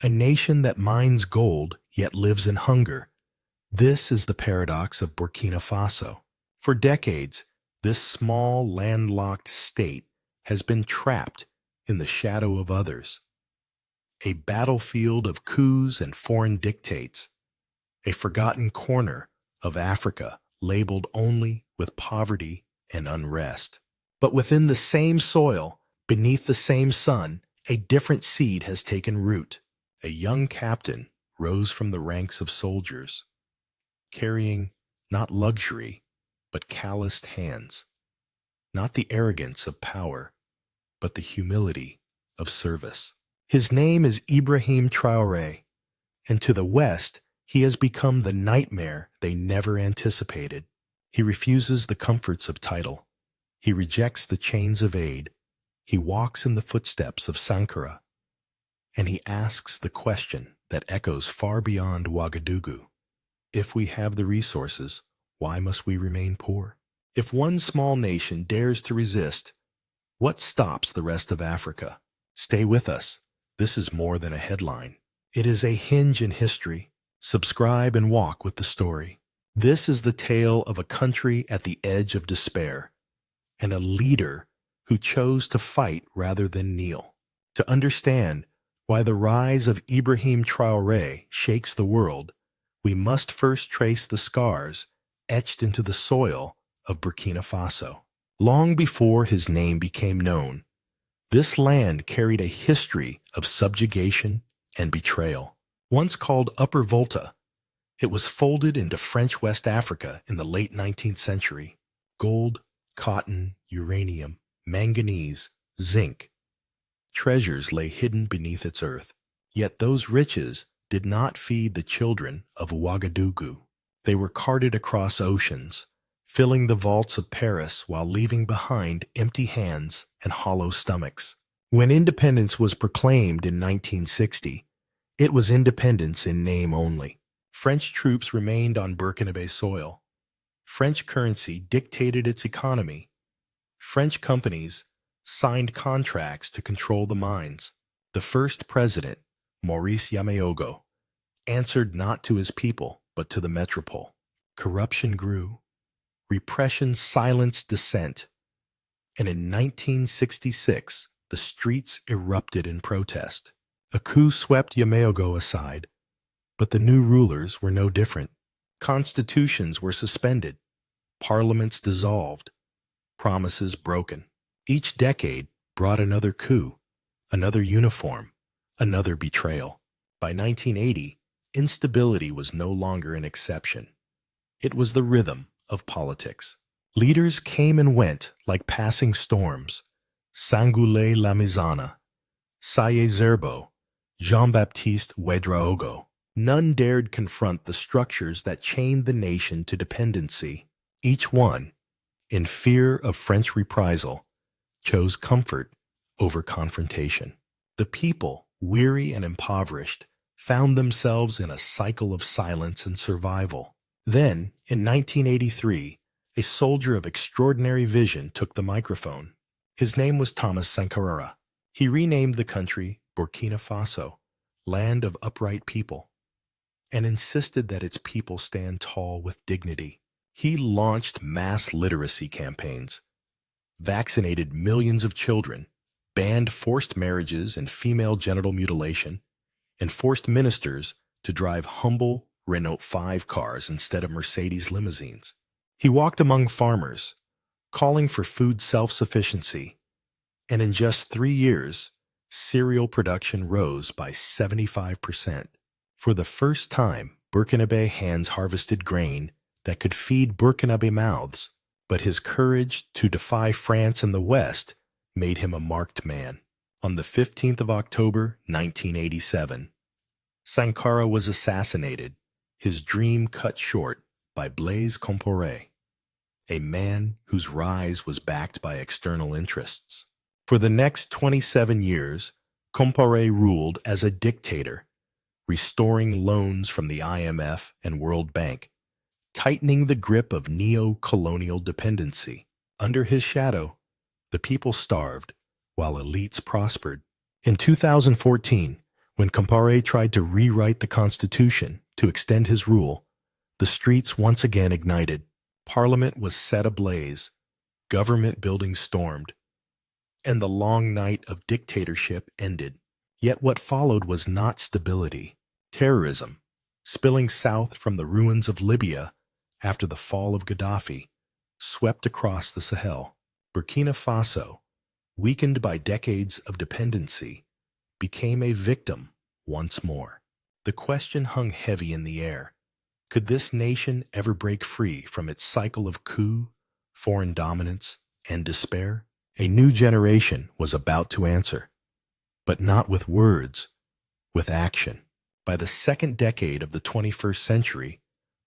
A nation that mines gold yet lives in hunger. This is the paradox of Burkina Faso. For decades, this small, landlocked state has been trapped in the shadow of others. A battlefield of coups and foreign dictates, a forgotten corner of Africa labeled only with poverty and unrest. But within the same soil, beneath the same sun, a different seed has taken root. A young captain rose from the ranks of soldiers, carrying not luxury, but calloused hands, not the arrogance of power, but the humility of service. His name is Ibrahim Traoré, and to the West, he has become the nightmare they never anticipated. He refuses the comforts of title. He rejects the chains of aid. He walks in the footsteps of Sankara, and he asks the question that echoes far beyond Ouagadougou. If we have the resources, why must we remain poor? If one small nation dares to resist, what stops the rest of Africa? Stay with us. This is more than a headline. It is a hinge in history. Subscribe and walk with the story. This is the tale of a country at the edge of despair, and a leader who chose to fight rather than kneel. To understand why the rise of Ibrahim Traoré shakes the world, we must first trace the scars etched into the soil of Burkina Faso. Long before his name became known, this land carried a history of subjugation and betrayal. Once called Upper Volta, it was folded into French West Africa in the late 19th century. Gold, cotton, uranium, manganese, zinc. Treasures lay hidden beneath its earth. Yet those riches did not feed the children of Ouagadougou. They were carted across oceans, filling the vaults of Paris while leaving behind empty hands and hollow stomachs. When independence was proclaimed in 1960, it was independence in name only. French troops remained on Burkinabe soil. French currency dictated its economy. French companies signed contracts to control the mines. The first president, Maurice Yameogo, answered not to his people but to the metropole. Corruption grew. Repression silenced dissent. And in 1966, the streets erupted in protest. A coup swept Yameogo aside, but the new rulers were no different. Constitutions were suspended, parliaments dissolved, promises broken. Each decade brought another coup, another uniform, another betrayal. By 1980, instability was no longer an exception. It was the rhythm of politics. Leaders came and went like passing storms. Sangoulé Lamizana, Saye Zerbo, Jean-Baptiste Ouedraogo. None dared confront the structures that chained the nation to dependency. Each one, in fear of French reprisal, chose comfort over confrontation. The people, weary and impoverished, found themselves in a cycle of silence and survival. Then, in 1983, a soldier of extraordinary vision took the microphone. His name was Thomas Sankara. He renamed the country Burkina Faso, land of upright people, and insisted that its people stand tall with dignity. He launched mass literacy campaigns, vaccinated millions of children, banned forced marriages and female genital mutilation, and forced ministers to drive humble Renault 5 cars instead of Mercedes limousines. He walked among farmers, calling for food self-sufficiency, and in just 3 years, cereal production rose by 75%. For the first time, Burkinabe hands harvested grain that could feed Burkinabe mouths, but his courage to defy France and the West made him a marked man. On the 15th of October, 1987, Sankara was assassinated, his dream cut short by Blaise Compaoré, a man whose rise was backed by external interests. For the next 27 years, Compaoré ruled as a dictator, restoring loans from the IMF and World Bank, tightening the grip of neo-colonial dependency. Under his shadow, the people starved, while elites prospered. In 2014, When Compaoré tried to rewrite the constitution to extend his rule, the streets once again ignited. Parliament was set ablaze, government buildings stormed, and the long night of dictatorship ended. Yet what followed was not stability. Terrorism, spilling south from the ruins of Libya after the fall of Gaddafi, swept across the Sahel. Burkina Faso, weakened by decades of dependency, became a victim once more. The question hung heavy in the air. Could this nation ever break free from its cycle of coup, foreign dominance, and despair? A new generation was about to answer, but not with words, with action. By the second decade of the 21st century,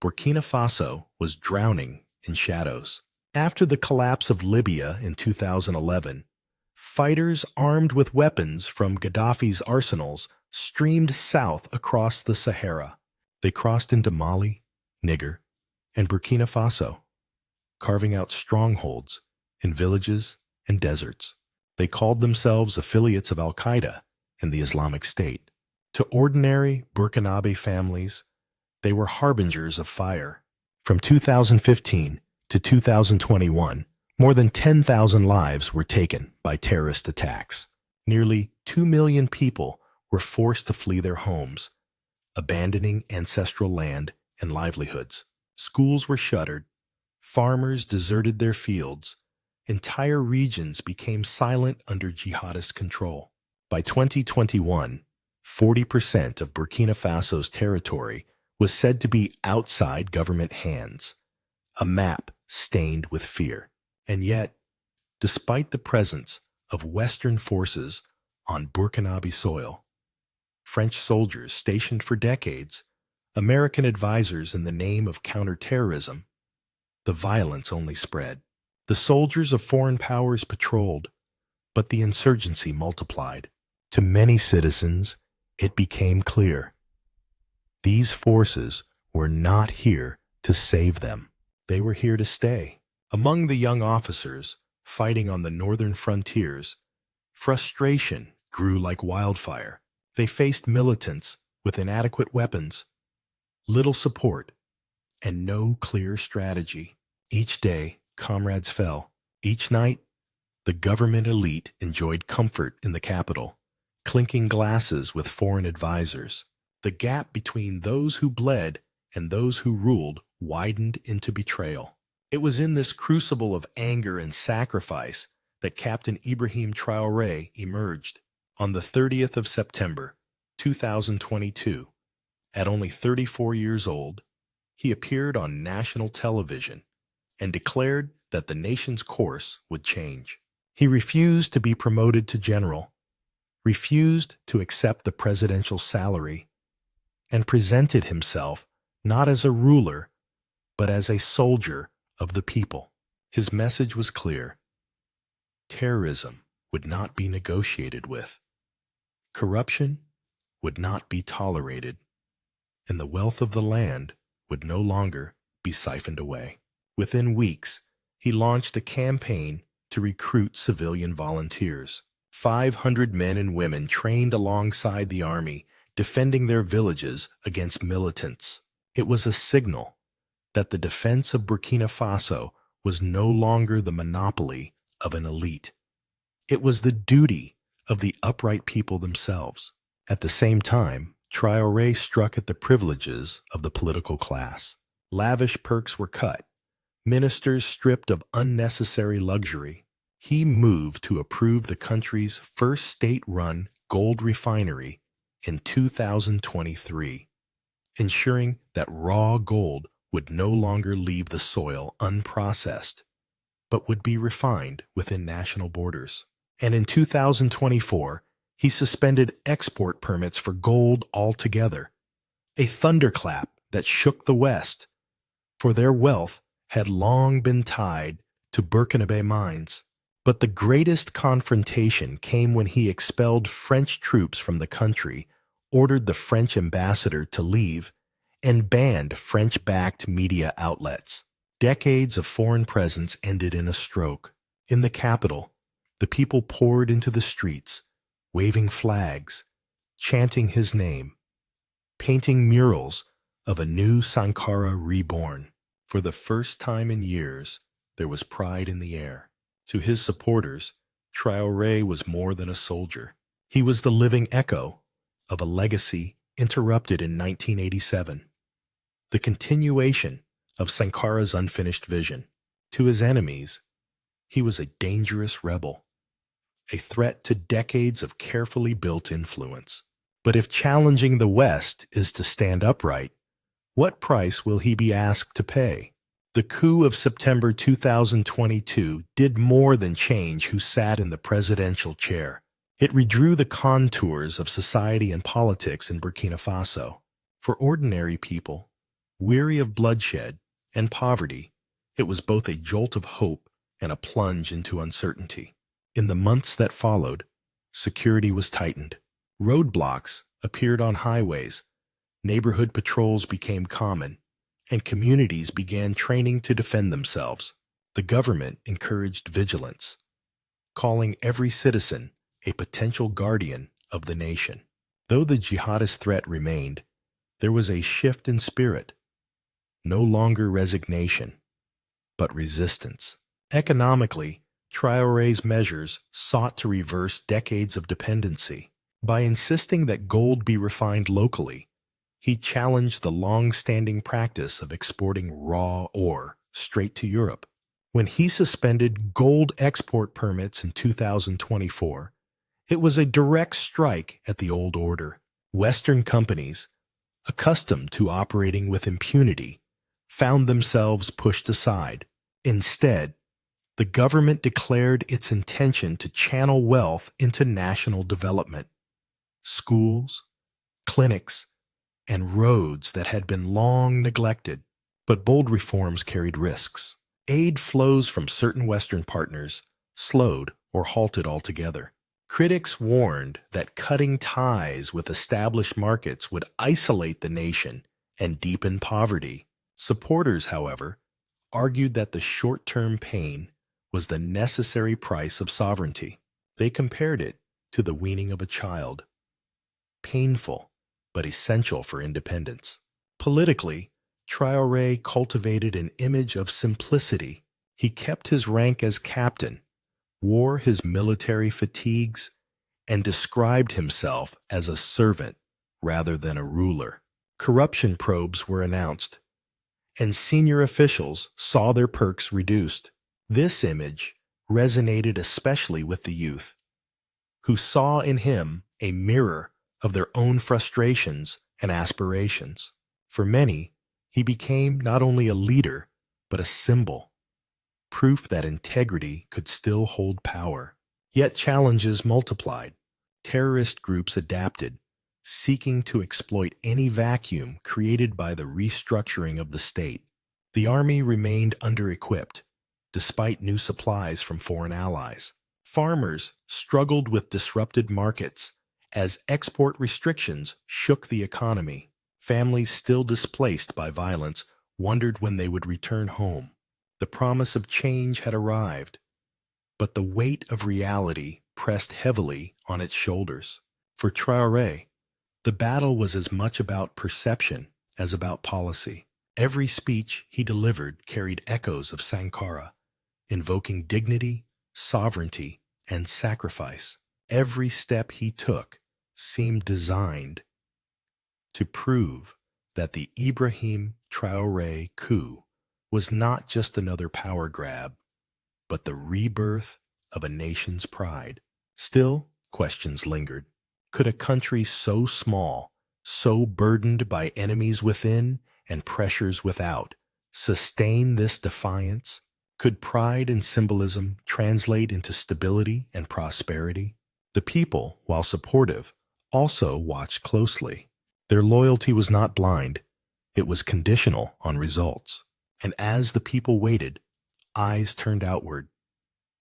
Burkina Faso was drowning in shadows. After the collapse of Libya in 2011, fighters armed with weapons from Gaddafi's arsenals streamed south across the Sahara. They crossed into Mali, Niger, and Burkina Faso, carving out strongholds in villages and deserts. They called themselves affiliates of Al-Qaeda and the Islamic State. To ordinary Burkinabe families, they were harbingers of fire. From 2015 to 2021, more than 10,000 lives were taken by terrorist attacks. Nearly 2 million people were forced to flee their homes, abandoning ancestral land and livelihoods. Schools were shuttered, farmers deserted their fields, entire regions became silent under jihadist control. By 2021, 40% of Burkina Faso's territory was said to be outside government hands, a map stained with fear. And yet, despite the presence of Western forces on Burkinabe soil, French soldiers stationed for decades, American advisors in the name of counterterrorism, the violence only spread. The soldiers of foreign powers patrolled, but the insurgency multiplied. To many citizens, it became clear. These forces were not here to save them. They were here to stay. Among the young officers fighting on the northern frontiers, frustration grew like wildfire. They faced militants with inadequate weapons, little support, and no clear strategy. Each day, comrades fell. Each night, the government elite enjoyed comfort in the capital, clinking glasses with foreign advisors. The gap between those who bled and those who ruled widened into betrayal. It was in this crucible of anger and sacrifice that Captain Ibrahim Traoré emerged. On the 30th of September, 2022, at only 34 years old, he appeared on national television and declared that the nation's course would change. He refused to be promoted to general, refused to accept the presidential salary, and presented himself not as a ruler, but as a soldier of the people. His message was clear. Terrorism would not be negotiated with. Corruption would not be tolerated, and the wealth of the land would no longer be siphoned away. Within weeks, he launched a campaign to recruit civilian volunteers. 500 men and women trained alongside the army, defending their villages against militants. It was a signal that the defense of Burkina Faso was no longer the monopoly of an elite. It was the duty of the upright people themselves. At the same time, Traoré struck at the privileges of the political class. Lavish perks were cut, ministers stripped of unnecessary luxury. He moved to approve the country's first state-run gold refinery in 2023, ensuring that raw gold would no longer leave the soil unprocessed, but would be refined within national borders. And in 2024, he suspended export permits for gold altogether, a thunderclap that shook the West, for their wealth had long been tied to Burkinabe mines. But the greatest confrontation came when he expelled French troops from the country, ordered the French ambassador to leave, and banned French-backed media outlets. Decades of foreign presence ended in a stroke. In the capital, the people poured into the streets, waving flags, chanting his name, painting murals of a new Sankara reborn. For the first time in years, there was pride in the air. To his supporters, Traoré was more than a soldier. He was the living echo of a legacy interrupted in 1987, the continuation of Sankara's unfinished vision. To his enemies, he was a dangerous rebel, a threat to decades of carefully built influence. But if challenging the West is to stand upright, what price will he be asked to pay? The coup of September 2022 did more than change who sat in the presidential chair. It redrew the contours of society and politics in Burkina Faso. For ordinary people, weary of bloodshed and poverty, it was both a jolt of hope and a plunge into uncertainty. In the months that followed, security was tightened. Roadblocks appeared on highways, neighborhood patrols became common, and communities began training to defend themselves. The government encouraged vigilance, calling every citizen a potential guardian of the nation. Though the jihadist threat remained, there was a shift in spirit. No longer resignation, but resistance. Economically, Traoré's measures sought to reverse decades of dependency. By insisting that gold be refined locally, he challenged the long-standing practice of exporting raw ore straight to Europe. When he suspended gold export permits in 2024, it was a direct strike at the old order. Western companies, accustomed to operating with impunity, found themselves pushed aside. Instead, the government declared its intention to channel wealth into national development. Schools, clinics, and roads that had been long neglected. But bold reforms carried risks. Aid flows from certain Western partners slowed or halted altogether. Critics warned that cutting ties with established markets would isolate the nation and deepen poverty. Supporters, however, argued that the short-term pain was the necessary price of sovereignty. They compared it to the weaning of a child. Painful, but essential for independence. Politically, Traoré cultivated an image of simplicity. He kept his rank as captain, wore his military fatigues, and described himself as a servant rather than a ruler. Corruption probes were announced, and senior officials saw their perks reduced. This image resonated especially with the youth, who saw in him a mirror of their own frustrations and aspirations. For many, he became not only a leader, but a symbol, proof that integrity could still hold power. Yet challenges multiplied. Terrorist groups adapted, seeking to exploit any vacuum created by the restructuring of the state. The army remained under-equipped, despite new supplies from foreign allies. Farmers struggled with disrupted markets as export restrictions shook the economy. Families still displaced by violence wondered when they would return home. The promise of change had arrived, but the weight of reality pressed heavily on its shoulders. For Traoré, the battle was as much about perception as about policy. Every speech he delivered carried echoes of Sankara, invoking dignity, sovereignty, and sacrifice. Every step he took seemed designed to prove that the Ibrahim Traoré coup was not just another power grab, but the rebirth of a nation's pride. Still, questions lingered. Could a country so small, so burdened by enemies within and pressures without, sustain this defiance? Could pride and symbolism translate into stability and prosperity? The people, while supportive, also watched closely. Their loyalty was not blind, it was conditional on results. And as the people waited, eyes turned outward.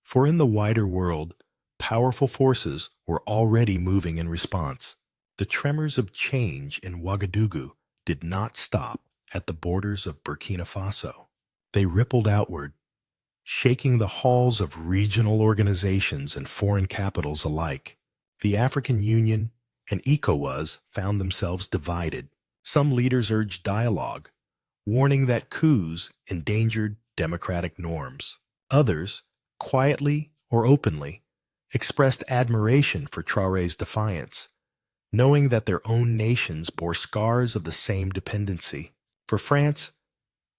For in the wider world, powerful forces were already moving in response. The tremors of change in Ouagadougou did not stop at the borders of Burkina Faso. They rippled outward, shaking the halls of regional organizations and foreign capitals alike. The African Union, and ECOWAS found themselves divided. Some leaders urged dialogue, warning that coups endangered democratic norms. Others, quietly or openly, expressed admiration for Traoré's defiance, knowing that their own nations bore scars of the same dependency. For France,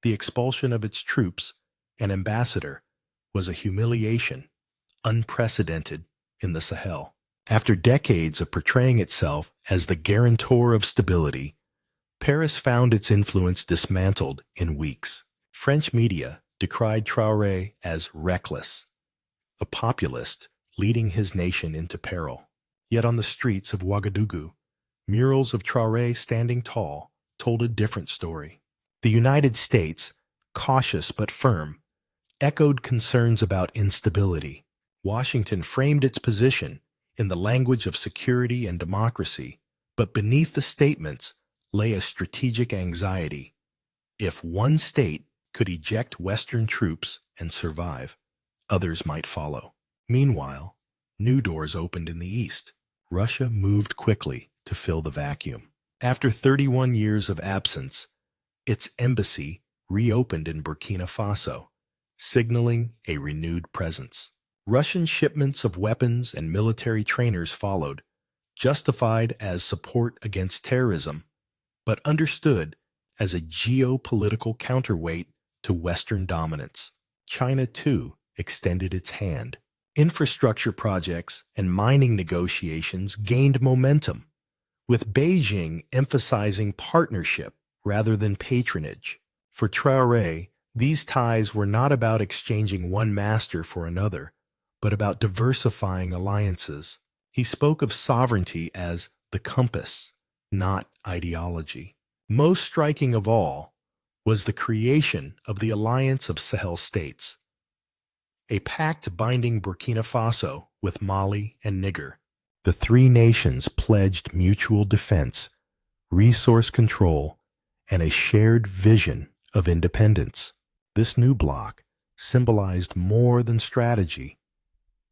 the expulsion of its troops and ambassador was a humiliation unprecedented in the Sahel. After decades of portraying itself as the guarantor of stability, Paris found its influence dismantled in weeks. French media decried Traoré as reckless, a populist leading his nation into peril. Yet on the streets of Ouagadougou, murals of Traoré standing tall told a different story. The United States, cautious but firm, echoed concerns about instability. Washington framed its position in the language of security and democracy, but beneath the statements lay a strategic anxiety. If one state could eject Western troops and survive, others might follow. Meanwhile, new doors opened in the East. Russia moved quickly to fill the vacuum. After 31 years of absence, its embassy reopened in Burkina Faso, signaling a renewed presence. Russian shipments of weapons and military trainers followed, justified as support against terrorism, but understood as a geopolitical counterweight to Western dominance. China, too, extended its hand. Infrastructure projects and mining negotiations gained momentum, with Beijing emphasizing partnership rather than patronage. For Traoré, these ties were not about exchanging one master for another, but about diversifying alliances. He spoke of sovereignty as the compass, not ideology. Most striking of all was the creation of the Alliance of Sahel States, a pact binding Burkina Faso with Mali and Niger. The three nations pledged mutual defense, resource control, and a shared vision of independence. This new bloc symbolized more than strategy.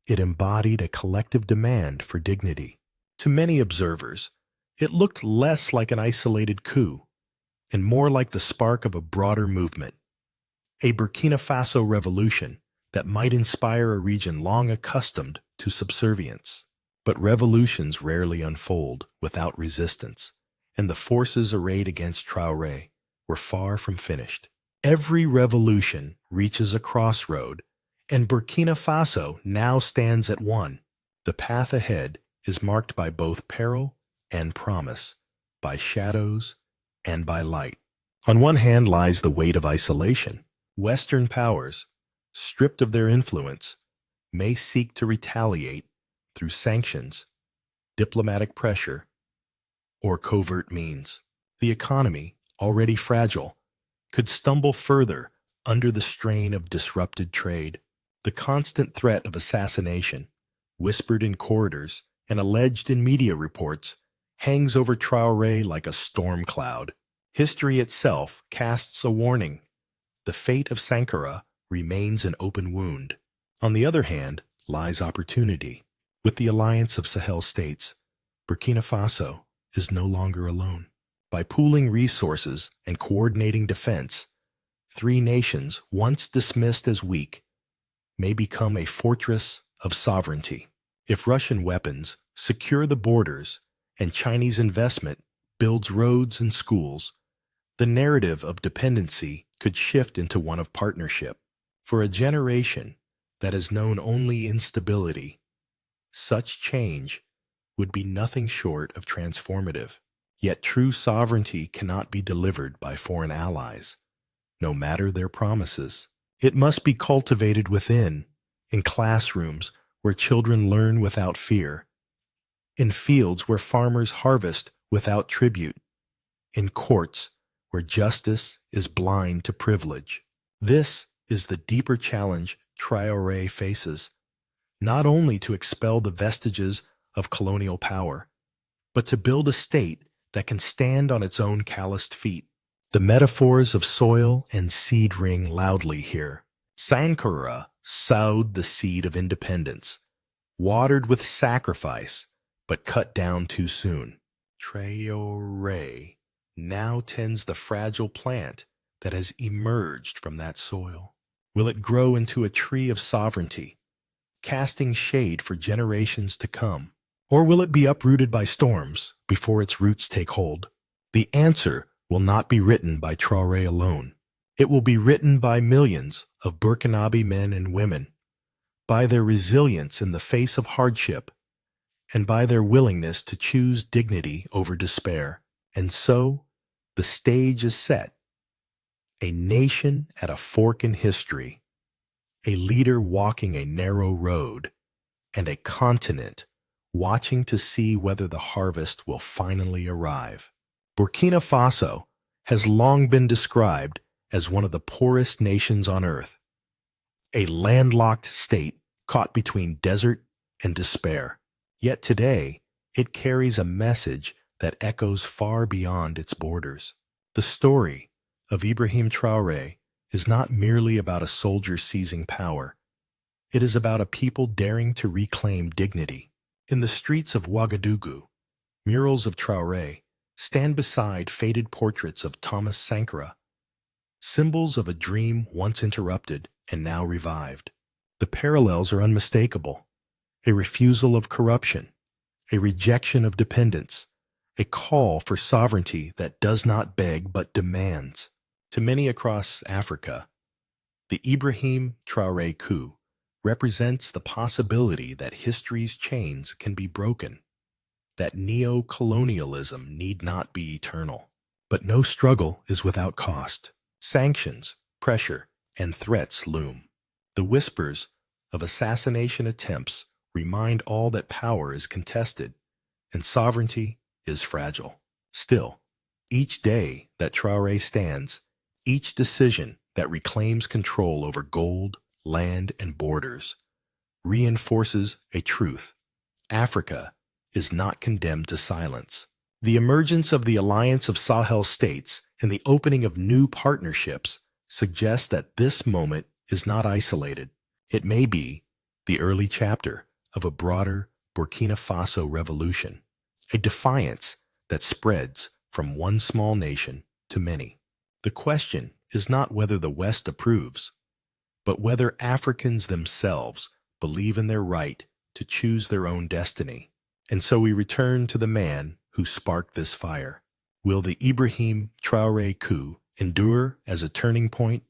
It embodied a collective demand for dignity. To many observers, it looked less like an isolated coup and more like the spark of a broader movement, a Burkina Faso revolution that might inspire a region long accustomed to subservience. But revolutions rarely unfold without resistance, and the forces arrayed against Traoré were far from finished. Every revolution reaches a crossroad, and Burkina Faso now stands at one. The path ahead is marked by both peril and promise, by shadows and by light. On one hand lies the weight of isolation. Western powers, stripped of their influence, may seek to retaliate through sanctions, diplomatic pressure, or covert means. The economy, already fragile, could stumble further under the strain of disrupted trade. The constant threat of assassination, whispered in corridors and alleged in media reports, hangs over Traoré like a storm cloud. History itself casts a warning. The fate of Sankara remains an open wound. On the other hand lies opportunity. With the alliance of Sahel states, Burkina Faso is no longer alone. By pooling resources and coordinating defense, three nations once dismissed as weak may become a fortress of sovereignty. If Russian weapons secure the borders and Chinese investment builds roads and schools, the narrative of dependency could shift into one of partnership. For a generation that has known only instability, such change would be nothing short of transformative. Yet true sovereignty cannot be delivered by foreign allies, no matter their promises. It must be cultivated within, in classrooms where children learn without fear, in fields where farmers harvest without tribute, in courts where justice is blind to privilege. This is the deeper challenge Traoré faces, not only to expel the vestiges of colonial power, but to build a state that can stand on its own calloused feet. The metaphors of soil and seed ring loudly here. Sankara sowed the seed of independence, watered with sacrifice, but cut down too soon. Traore now tends the fragile plant that has emerged from that soil. Will it grow into a tree of sovereignty, casting shade for generations to come? Or will it be uprooted by storms before its roots take hold? The answer will not be written by Traore alone. It will be written by millions of Burkinabe men and women, by their resilience in the face of hardship, and by their willingness to choose dignity over despair. And so, the stage is set. A nation at a fork in history, a leader walking a narrow road, and a continent watching to see whether the harvest will finally arrive. Burkina Faso has long been described as one of the poorest nations on earth, a landlocked state caught between desert and despair. Yet today, it carries a message that echoes far beyond its borders. The story of Ibrahim Traoré is not merely about a soldier seizing power. It is about a people daring to reclaim dignity. In the streets of Ouagadougou, murals of Traoré stand beside faded portraits of Thomas Sankara, symbols of a dream once interrupted and now revived. The parallels are unmistakable: a refusal of corruption, a rejection of dependence, a call for sovereignty that does not beg but demands. To many across Africa, the Ibrahim Traoré coup represents the possibility that history's chains can be broken, that neo-colonialism need not be eternal. But no struggle is without cost. Sanctions, pressure, and threats loom. The whispers of assassination attempts remind all that power is contested and sovereignty is fragile. Still, each day that Traoré stands, each decision that reclaims control over gold, land, and borders reinforces a truth: Africa is not condemned to silence. The emergence of the Alliance of Sahel States and the opening of new partnerships suggests that this moment is not isolated. It may be the early chapter of a broader Burkina Faso revolution, a defiance that spreads from one small nation to many. The question is not whether the West approves, but whether Africans themselves believe in their right to choose their own destiny. And so we return to the man who sparked this fire. Will the Ibrahim Traoré coup endure as a turning point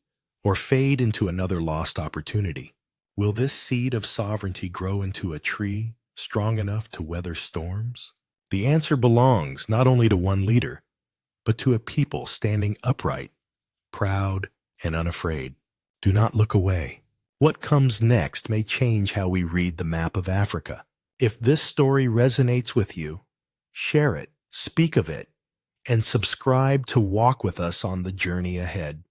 or fade into another lost opportunity? Will this seed of sovereignty grow into a tree strong enough to weather storms? The answer belongs not only to one leader, but to a people standing upright, proud, and unafraid. Do not look away. What comes next may change how we read the map of Africa. If this story resonates with you, share it, speak of it, and subscribe to walk with us on the journey ahead.